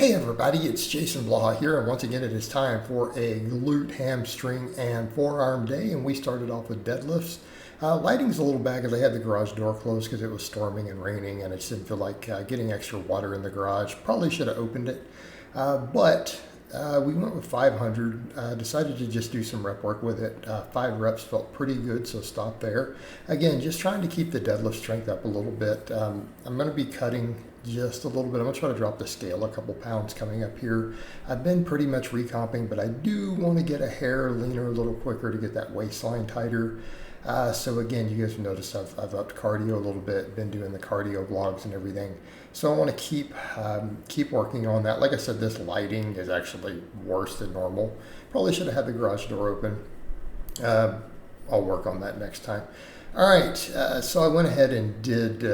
Hey everybody, it's Jason Blaha here, and once again it is time for a glute, hamstring, and forearm day, and we started off with deadlifts. Lighting's a little bad because I had the garage door closed because it was storming and raining, and I just didn't feel like getting extra water in the garage. Probably should have opened it, but we went with 500, decided to just do some rep work with it. 5 reps felt pretty good, so stop there. Again, just trying to keep the deadlift strength up a little bit. I'm going to be cutting just a little bit. I'm going to try to drop the scale a couple pounds coming up here. I've been pretty much recomping, but I do want to get a hair leaner a little quicker to get that waistline tighter. So again, you guys have noticed I've upped cardio a little bit, been doing the cardio vlogs and everything. So I want to keep working on that. Like I said, this lighting is actually worse than normal. Probably should have had the garage door open. I'll work on that next time. All right, so I went ahead and did,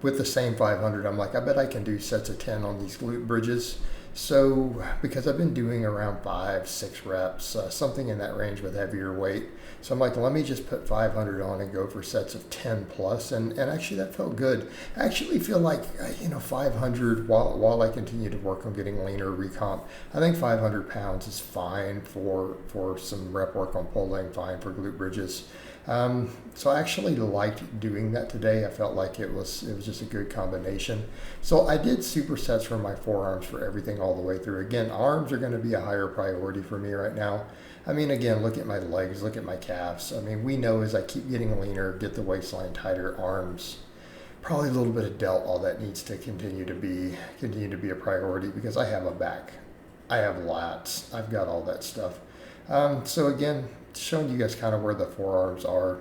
with the same 500, I'm like, I bet I can do sets of 10 on these glute bridges. So, because I've been doing around 5-6 reps, something in that range with heavier weight. So I'm like, let me just put 500 on and go for sets of 10 plus. And actually that felt good. I actually feel like, 500 while I continue to work on getting leaner, recomp, I think 500 pounds is fine for some rep work on pulling, fine for glute bridges. So I actually liked doing that today. I felt like it was just a good combination. So I did supersets for my forearms for everything all the way through. Again, arms are going to be a higher priority for me right now. I mean, again, look at my legs, look at my calves. I mean, we know as I keep getting leaner, get the waistline tighter, arms, probably a little bit of delt, all that needs to continue to be a priority because I have a back, I have lats, I've got all that stuff. So again, showing you guys kind of where the forearms are.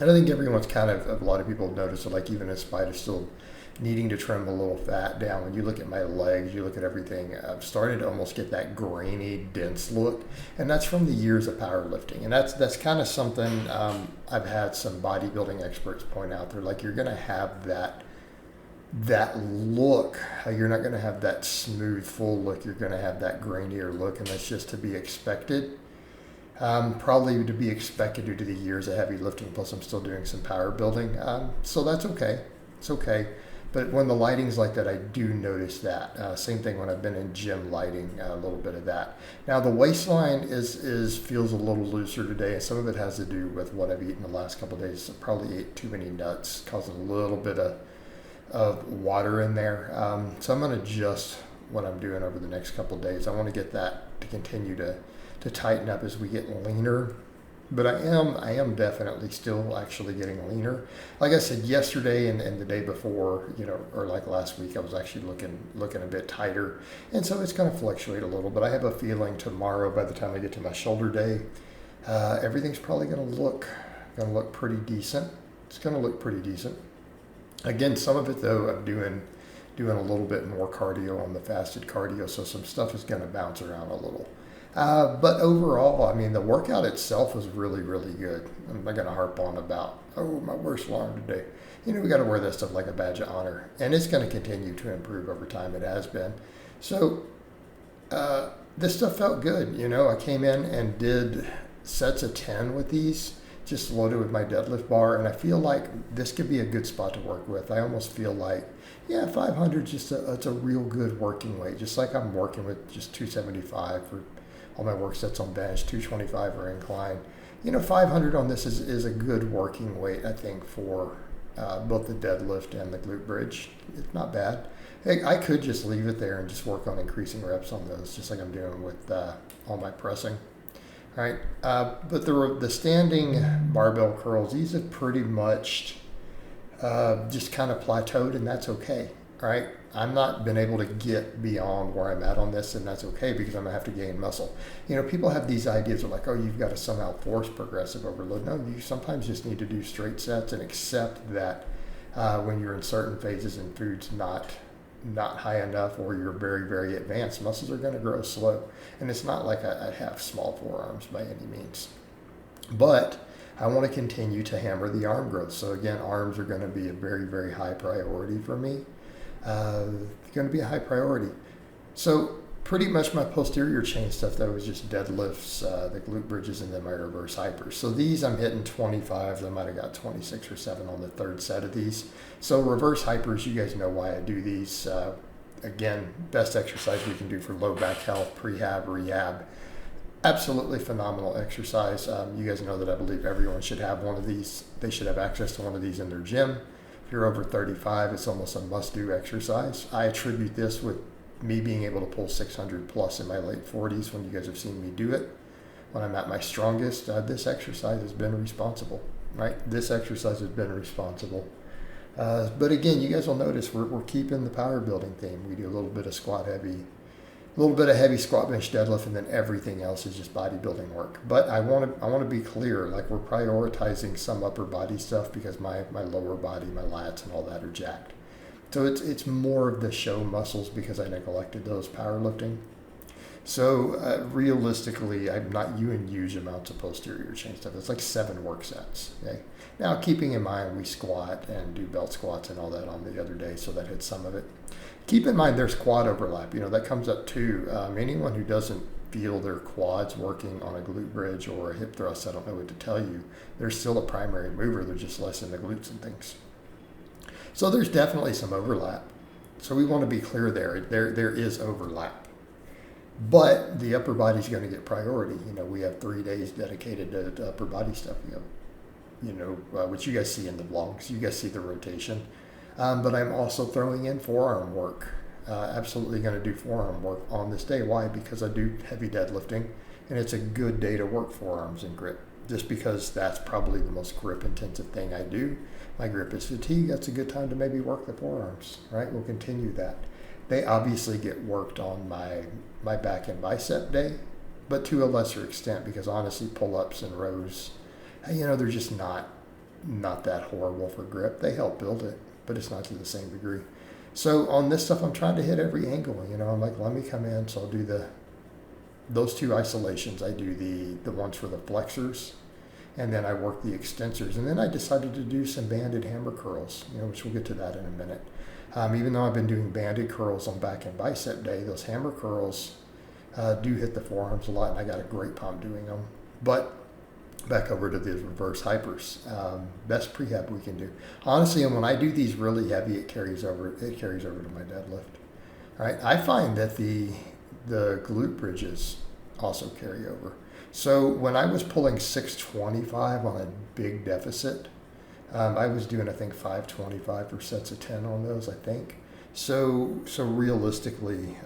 And I think everyone's a lot of people have noticed it, like even in spite of still needing to trim a little fat down. When you look at my legs, you look at everything, I've started to almost get that grainy, dense look. And that's from the years of powerlifting. And that's kind of something I've had some bodybuilding experts point out. They're like, you're going to have that look. You're not going to have that smooth, full look. You're going to have that grainier look, and that's just to be expected. Probably to be expected due to the years of heavy lifting, plus I'm still doing some power building. So that's okay. It's okay. But when the lighting's like that, I do notice that. Same thing when I've been in gym lighting, a little bit of that. Now the waistline feels a little looser today, and some of it has to do with what I've eaten the last couple of days. I probably ate too many nuts, causing a little bit of water in there. So I'm going to adjust what I'm doing over the next couple of days. I want to get that to continue to tighten up as we get leaner. But I am definitely still actually getting leaner. Like I said, yesterday and the day before, or like last week, I was actually looking a bit tighter. And so it's going to fluctuate a little, but I have a feeling tomorrow, by the time I get to my shoulder day, everything's probably going to look pretty decent. It's going to look pretty decent. Again, some of it though, I'm doing a little bit more cardio on the fasted cardio, so some stuff is going to bounce around a little. But overall, I mean, the workout itself was really, really good. I'm not going to harp on about, my worst alarm today. We got to wear that stuff like a badge of honor, and it's going to continue to improve over time. It has been. So this stuff felt good. I came in and did sets of 10 with these, just loaded with my deadlift bar, and I feel like this could be a good spot to work with. I almost feel like, 500 it's a real good working weight, just like I'm working with just 275 for all my work sets on bench, 225 or incline. 500 on this is a good working weight, I think, for both the deadlift and the glute bridge. It's not bad. I could just leave it there and just work on increasing reps on those, just like I'm doing with all my pressing. All right, but the standing barbell curls, these have pretty much just kind of plateaued, and that's okay. All right, I'm not been able to get beyond where I'm at on this, and that's okay because I'm gonna have to gain muscle. People have these ideas of like, you've got to somehow force progressive overload. No, you sometimes just need to do straight sets and accept that when you're in certain phases and food's not high enough, or you're very, very advanced, muscles are going to grow slow. And it's not like I have small forearms by any means. But I want to continue to hammer the arm growth. So again, arms are going to be a very, very high priority for me. Going to be a high priority. So pretty much my posterior chain stuff, that was just deadlifts, the glute bridges, and then my reverse hypers. So these I'm hitting 25. I might have got 26 or 7 on the third set of these. So reverse hypers, you guys know why I do these. again, best exercise we can do for low back health, prehab, rehab. Absolutely phenomenal exercise. You guys know that I believe everyone should have one of these. They should have access to one of these in their gym. If you're over 35, it's almost a must-do exercise. I attribute this with me being able to pull 600 plus in my late 40s when you guys have seen me do it. When I'm at my strongest, this exercise has been responsible, right? This exercise has been responsible. But again, you guys will notice we're keeping the power building theme. We do a little bit of squat heavy, a little bit of heavy squat bench deadlift, and then everything else is just bodybuilding work. But I want to be clear, like we're prioritizing some upper body stuff because my lower body, my lats and all that are jacked. So it's more of the show muscles because I neglected those powerlifting. So realistically, I'm not doing huge amounts of posterior chain stuff. It's like 7 work sets. Okay. Now, keeping in mind we squat and do belt squats and all that on the other day, so that hits some of it. Keep in mind there's quad overlap. That comes up too. Anyone who doesn't feel their quads working on a glute bridge or a hip thrust, I don't know what to tell you. They're still a primary mover. They're just less in the glutes and things. So there's definitely some overlap. So we want to be clear there. There is overlap. But the upper body's going to get priority. We have 3 days dedicated to upper body stuff. Which you guys see in the vlogs. You guys see the rotation. But I'm also throwing in forearm work. Absolutely going to do forearm work on this day. Why? Because I do heavy deadlifting, and it's a good day to work forearms and grip. Just because that's probably the most grip-intensive thing I do. My grip is fatigue. That's a good time to maybe work the forearms, right? We'll continue that. They obviously get worked on my back and bicep day, but to a lesser extent, because honestly, pull-ups and rows, they're just not that horrible for grip. They help build it, but it's not to the same degree. So on this stuff, I'm trying to hit every angle. I'm like, let me come in. So I'll do those 2 isolations. I do the ones for the flexors, and then I work the extensors. And then I decided to do some banded hammer curls, which we'll get to that in a minute. Even though I've been doing banded curls on back and bicep day, those hammer curls do hit the forearms a lot, and I got a great pump doing them. But back over to the reverse hypers, best prehab we can do. Honestly, and when I do these really heavy, it carries over to my deadlift. All right, I find that the glute bridges also carry over. So when I was pulling 625 on a big deficit, I was doing, I think, 525 for sets of 10 on those, I think. So realistically,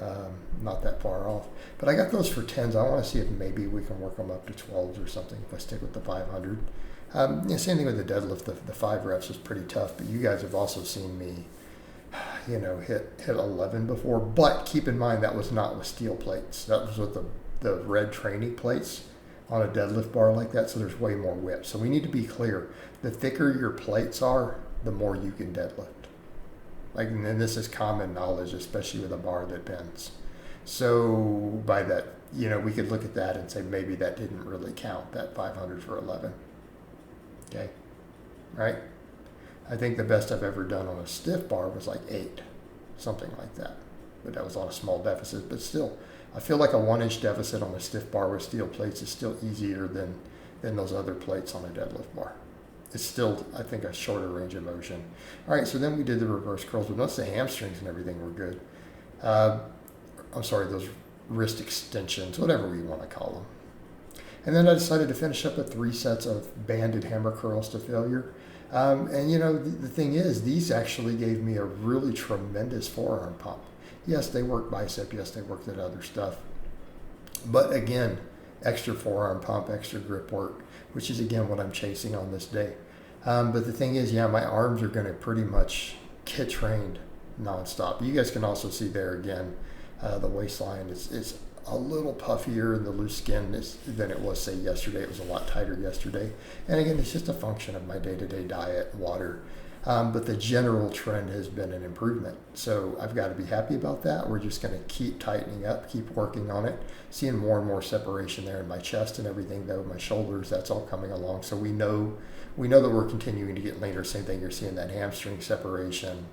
not that far off. But I got those for 10s. I want to see if maybe we can work them up to 12s or something if I stick with the 500. Same thing with the deadlift. The 5 reps was pretty tough, but you guys have also seen me, hit 11 before. But keep in mind that was not with steel plates. That was with the red training plates on a deadlift bar like that, so there's way more whip. So we need to be clear. The thicker your plates are, the more you can deadlift. And this is common knowledge, especially with a bar that bends. So by that, we could look at that and say maybe that didn't really count, that 500 for 11. Okay, right? I think the best I've ever done on a stiff bar was like 8, something like that. But that was on a small deficit. But still, I feel like a 1-inch deficit on a stiff bar with steel plates is still easier than those other plates on a deadlift bar. It's still, I think, a shorter range of motion. All right, so then we did the reverse curls, but most of the hamstrings and everything were good. Those wrist extensions, whatever we want to call them. And then I decided to finish up with 3 sets of banded hammer curls to failure. The thing is, these actually gave me a really tremendous forearm pump. Yes, they work bicep. Yes, they work that other stuff. But again, extra forearm pump, extra grip work, which is again what I'm chasing on this day. But the thing is, my arms are going to pretty much get trained nonstop. You guys can also see there again, the waistline is a little puffier in the loose skin than it was, say, yesterday. It was a lot tighter yesterday. And again, it's just a function of my day-to-day diet, water. But the general trend has been an improvement. So I've got to be happy about that. We're just going to keep tightening up, keep working on it, seeing more and more separation there in my chest and everything, though, my shoulders, that's all coming along. So we know that we're continuing to get leaner. Same thing, you're seeing that hamstring separation,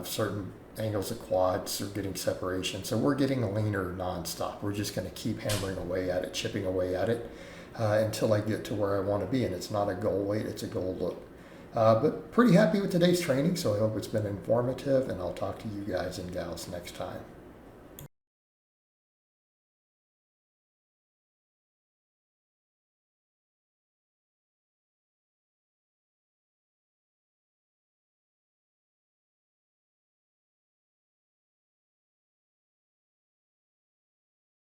certain angles of quads are getting separation. So we're getting leaner nonstop. We're just going to keep hammering away at it, chipping away at it until I get to where I want to be. And it's not a goal weight, it's a goal look. But pretty happy with today's training, so I hope it's been informative, and I'll talk to you guys and gals next time.